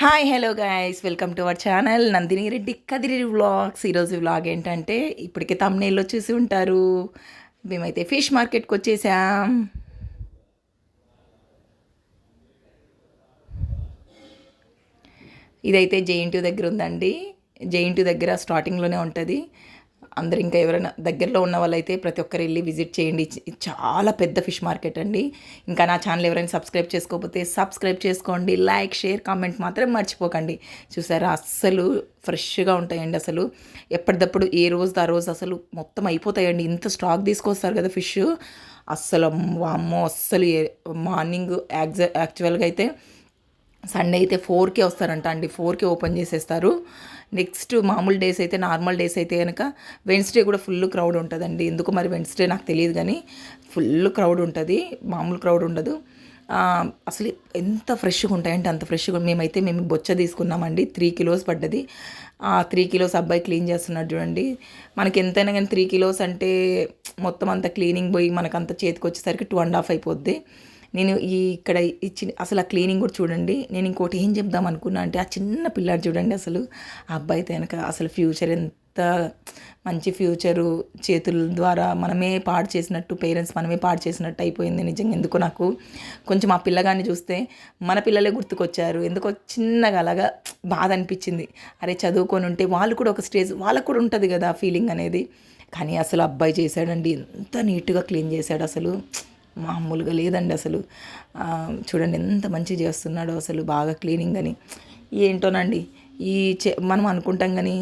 Hi hello guys welcome to our channel Nandini Reddy Kadiri vlogs. ఈరోజు vlog ఏంటంటే ఇప్పటికే తమ్నేల్లో చూసి ఉంటారు. మేమైతే ఫిష్ మార్కెట్కి వచ్చేసాం. ఇదైతే జేఎన్టీ దగ్గర ఉందండి. జేఎన్టీ దగ్గర స్టార్టింగ్లోనే ఉంటుంది. అందరు ఇంకా ఎవరైనా దగ్గరలో ఉన్న వాళ్ళైతే ప్రతి ఒక్కరు వెళ్ళి విజిట్ చేయండి. చాలా పెద్ద ఫిష్ మార్కెట్ అండి. ఇంకా నా ఛానల్ ఎవరైనా సబ్స్క్రైబ్ చేసుకోకపోతే సబ్స్క్రైబ్ చేసుకోండి. లైక్ షేర్ కామెంట్ మాత్రం మర్చిపోకండి. చూసారా, అస్సలు ఫ్రెష్గా ఉంటాయండి. అసలు ఎప్పటికప్పుడు ఏ రోజు ఆ రోజు అసలు మొత్తం అయిపోతాయండి. ఇంత స్టాక్ తీసుకొస్తారు కదా ఫిష్. అస్సలు వామ్మో, అస్సలు మార్నింగ్ యాక్చువల్గా అయితే సండే అయితే 4కే వస్తారంట అండి. 4కే ఓపెన్ చేసేస్తారు. నెక్స్ట్ మామూలు డేస్ అయితే, నార్మల్ డేస్ అయితే కనుక వెన్స్డే కూడా ఫుల్ క్రౌడ్ ఉంటుందండి. ఎందుకు మరి వెన్స్డే నాకు తెలియదు, కానీ ఫుల్ క్రౌడ్ ఉంటుంది, మామూలు క్రౌడ్ ఉండదు. అసలు ఎంత ఫ్రెష్గా ఉంటాయంటే అంత ఫ్రెష్గా. మేము బొచ్చ తీసుకున్నామండి. 3 kilos పడ్డది. 3 kilos అబ్బాయి క్లీన్ చేస్తున్నాడు చూడండి. మనకి ఎంతైనా కానీ 3 kilos అంటే మొత్తం అంతా క్లీనింగ్ పోయి మనకంత చేతికి వచ్చేసరికి 2.5 అయిపోద్ది. నేను ఇక్కడ ఇచ్చిన అసలు ఆ క్లీనింగ్ కూడా చూడండి. నేను ఇంకోటి ఏం చెప్దాం అనుకున్నా అంటే, ఆ చిన్న పిల్లాడు చూడండి, అసలు ఆ అబ్బాయి వెనక అసలు ఫ్యూచర్ ఎంత మంచి ఫ్యూచరు. చేతుల ద్వారా మనమే పాడు చేసినట్టు, పేరెంట్స్ మనమే పాడు చేసినట్టు అయిపోయింది నిజంగా. ఎందుకో నాకు కొంచెం ఆ పిల్లగాన్ని చూస్తే మన పిల్లలే గుర్తుకొచ్చారు. ఎందుకో చిన్నగా అలాగా బాధ అనిపించింది. అరే చదువుకొని ఉంటే వాళ్ళు కూడా ఒక స్టేజ్ వాళ్ళకు కూడా ఉంటుంది కదా ఫీలింగ్ అనేది. కానీ అసలు అబ్బాయి చేశాడండి, ఎంత నీట్గా క్లీన్ చేశాడు. అసలు మామూలుగా లేదండి. అసలు చూడండి ఎంత మంచిగా చేస్తున్నాడో, అసలు బాగా క్లీనింగ్ అని. ఏంటోనండి, మనం అనుకుంటాం కానీ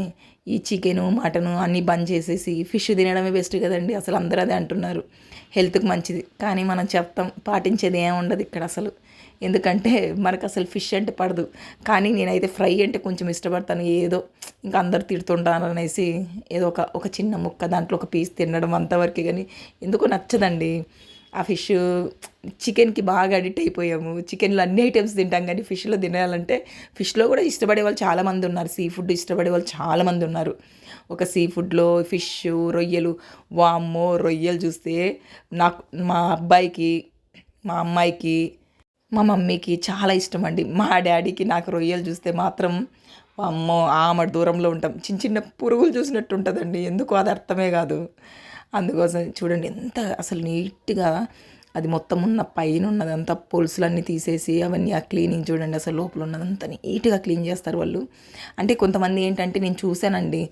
ఈ చికెను మటను అన్నీ బంద్ చేసేసి ఫిష్ తినడమే బెస్ట్ కదండి. అసలు అందరూ అదే అంటున్నారు, హెల్త్కి మంచిది. కానీ మనం చెప్తాం, పాటించేది ఏమి ఉండదు ఇక్కడ అసలు. ఎందుకంటే మనకు అసలు ఫిష్ అంటే పడదు. కానీ నేనైతే ఫ్రై అంటే కొంచెం ఇష్టపడతాను. ఏదో ఇంకా అందరు తిడుతుంటారు అనేసి ఏదో ఒక చిన్న ముక్క దాంట్లో ఒక పీస్ తినడం అంతవరకు, కానీ ఎందుకో నచ్చదండి ఆ ఫిష్. చికెన్కి బాగా అడిక్ట్ అయిపోయాము. చికెన్లో అన్ని ఐటమ్స్ తింటాం, కానీ ఫిష్లో తినాలంటే ఫిష్లో కూడా ఇష్టపడే వాళ్ళు చాలామంది ఉన్నారు. సీ ఫుడ్ ఇష్టపడే వాళ్ళు చాలామంది ఉన్నారు. ఒక సీ ఫుడ్లో ఫిష్, రొయ్యలు. వామ్మో, రొయ్యలు చూస్తే నాకు, మా అబ్బాయికి, మా అమ్మాయికి, మా మమ్మీకి చాలా ఇష్టం అండి. మా డాడీకి నాకు రొయ్యలు చూస్తే మాత్రం అమ్మో ఆమె దూరంలో ఉంటాం. చిన్న చిన్న పురుగులు చూసినట్టు ఉంటుందండి. ఎందుకు అది అర్థమే కాదు. అందుకోసం చూడండి ఎంత అసలు నీట్గా అది మొత్తం ఉన్న పైన ఉన్నదంతా పొలుసులన్నీ తీసేసి అవన్నీ ఆ క్లీనింగ్ చూడండి. అసలు లోపల ఉన్నదంతా నీట్గా క్లీన్ చేస్తారు వాళ్ళు. అంటే కొంతమంది ఏంటంటే నేను చూశానండి,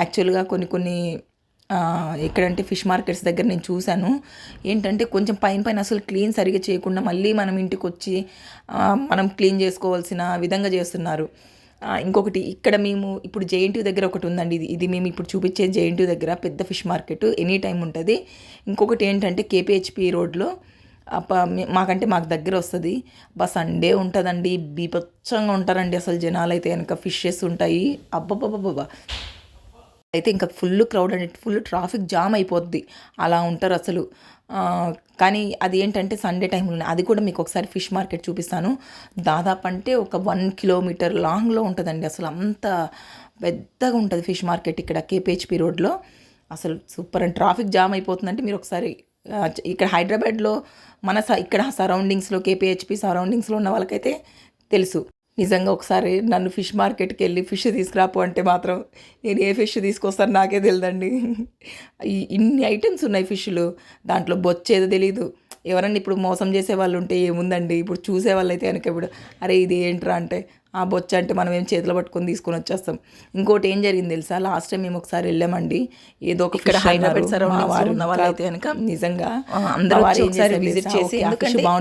యాక్చువల్గా కొన్ని ఎక్కడంటే ఫిష్ మార్కెట్స్ దగ్గర నేను చూశాను. ఏంటంటే కొంచెం పైన అసలు క్లీన్ సరిగా చేయకుండా మళ్ళీ మనం ఇంటికి వచ్చి మనం క్లీన్ చేసుకోవాల్సిన విధంగా చేస్తున్నారు. ఇంకొకటి ఇక్కడ మేము ఇప్పుడు జేఎన్టీ దగ్గర ఒకటి ఉందండి. ఇది మేము ఇప్పుడు చూపించే జేఎన్టీ దగ్గర పెద్ద ఫిష్ మార్కెట్ ఎనీ టైం ఉంటుంది. ఇంకొకటి ఏంటంటే కేపీహెచ్పి రోడ్లో మాకు దగ్గర వస్తుంది. సండే ఉంటుందండి, బీభత్సంగా ఉంటారండి అసలు జనాలు అయితే. కనుక ఫిషెస్ ఉంటాయి, అబ్బబ్బబ్బబ్బా. అయితే ఇంకా ఫుల్ క్రౌడ్ అండి, ఫుల్ ట్రాఫిక్ జామ్ అయిపోద్ది, అలా ఉంటారు అసలు. కానీ అది ఏంటంటే సండే టైంలో, అది కూడా మీకు ఒకసారి ఫిష్ మార్కెట్ చూపిస్తాను. దాదాపు అంటే ఒక 1 kilometer లాంగ్లో ఉంటుందండి. అసలు అంత పెద్దగా ఉంటుంది ఫిష్ మార్కెట్ ఇక్కడ కేపీహెచ్పి రోడ్లో. అసలు సూపర్ అండ్ ట్రాఫిక్ జామ్ అయిపోతుందంటే మీరు ఒకసారి ఇక్కడ హైదరాబాద్లో ఇక్కడ సరౌండింగ్స్లో, కేపీహెచ్పి సరౌండింగ్స్లో ఉన్న వాళ్ళకైతే తెలుసు. నిజంగా ఒకసారి నన్ను ఫిష్ మార్కెట్కి వెళ్ళి ఫిష్ తీసుకురాపు అంటే మాత్రం నేను ఏ ఫిష్ తీసుకొస్తాను నాకే తెలియదండి. ఇన్ని ఐటమ్స్ ఉన్నాయి ఫిష్లు, దాంట్లో బొచ్చేదో తెలీదు. ఎవరన్నా ఇప్పుడు మోసం చేసే వాళ్ళు ఉంటే ఏముందండి, ఇప్పుడు చూసే వాళ్ళు అయితే కనుక ఇప్పుడు అరే ఇది ఏంట్రా అంటే ఆ బొచ్చ అంటే మనం ఏం చేతిలో పట్టుకొని తీసుకొని వచ్చేస్తాం. ఇంకోటి ఏం జరిగింది తెలుసా, లాస్ట్ టైం మేము ఒకసారి వెళ్ళామండి. ఏదో ఒక ఇక్కడ హైదరాబాద్ సరౌండింగ్స్ ఉన్న వాళ్ళు అయితే కనుక నిజంగా అందరూ ఒకసారి విజిట్ చేసి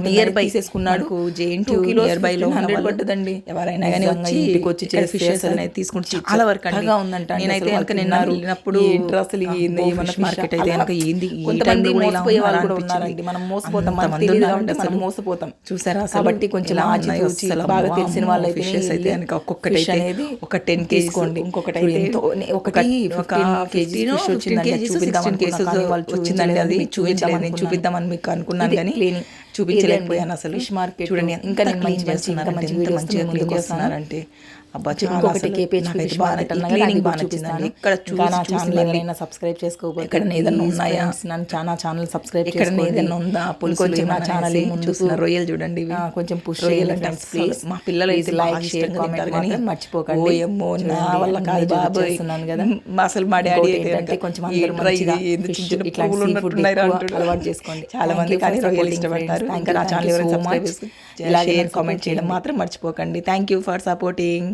నియర్ బై చేసుకున్నాడు. జేఎన్టీ నియర్ బైలో 100 పడ్డదండి. ఎవరైనా కానీ వచ్చి ఇంటికి వచ్చి ఫిషెస్ అనేది తీసుకుంటే చాలా వరకు అంటగా ఉందంట. నేనైతే కనుక నిన్న వెళ్ళినప్పుడు అసలు ఏంది మన మార్కెట్ అయితే కనుక ఏంది, కొంతమంది మోసపోయే వాళ్ళు కూడా ఉన్నారండి. మనం మోసపోతాం, మనం మోసపోతాం చూసారా. కాబట్టి కొంచెం బాగా తెలిసిన వాళ్ళు అయితే అయితే కనుక ఒక్కొక్కటి అనేది ఒక 10 kgs తీసుకోండి. ఇంకొకటి అయితే ఒక 15 kgs 16 cases వచ్చిందండి. అది చూపిద్దామని మీకు అనుకున్నాను, కానీ చూపించలేకపోయాను అసలు. ఫిష్ మార్కెట్ చూడండి ఇంకా మంచిగా క్లీన్ చేస్తున్నారంటే అబ్బా ఇంకొకటి KPHP ఫిష్ మార్కెట్ అన్నా కదా, అది బాగా నచ్చిందండి. ఇక్కడ ఇంకా నా చూసి ఛానల్ ఎవరైనా సబ్స్క్రైబ్ చేసుకోకపోతే ఎక్కడైనా ఏదైనా please ఉన్నాయా? friends, నా ఛానల్ సబ్స్క్రైబ్ ఇక్కడ చేసుకోండి. ఏదైనా ఉందా పులుసు కొంచెం నా ఛానల్ చూస్తున్న రొయ్యలు చూడండి ఇవి. కొంచెం పుష్ రొయ్యలు చేయండి అంటే ఫ్రెండ్స్ అసలు ప్లీజ్. మా పిల్లలు అయితే లైక్ బాగా షేర్ ఇష్టంగా కామెంట్ తింటారు కానీ మాత్రం మర్చిపోకండి. ఓయమ్మో నా చూడండి, వల్ల కాదు అన్నీ బాబోయ్ చూపిస్తున్నాను కదా. అసలు మా డాడీ ఇంకోటి అయితే ఏంటంటే కొంచెం ఈ అందరూ డ్రై మంచిగా ఏంది fish చిన్న చిన్న ఇట్లాంటి పువ్వులు sea food ఉన్నట్టున్నాయి ఎక్కువ అంటారు. అలవాటు చేసుకోండి. చాలా Thank మంది you కానీ for రొయ్యలు supporting ఇష్టపడతారు. friends. ఇంకా నా Thank ఛానల్ you ఎవరైనా so much. సబ్స్క్రైబ్ ఇలాగే షేర్ నన్ను కామెంట్ support చేయడం చేయండి. మాత్రం మర్చిపోకండి. Thank you for supporting.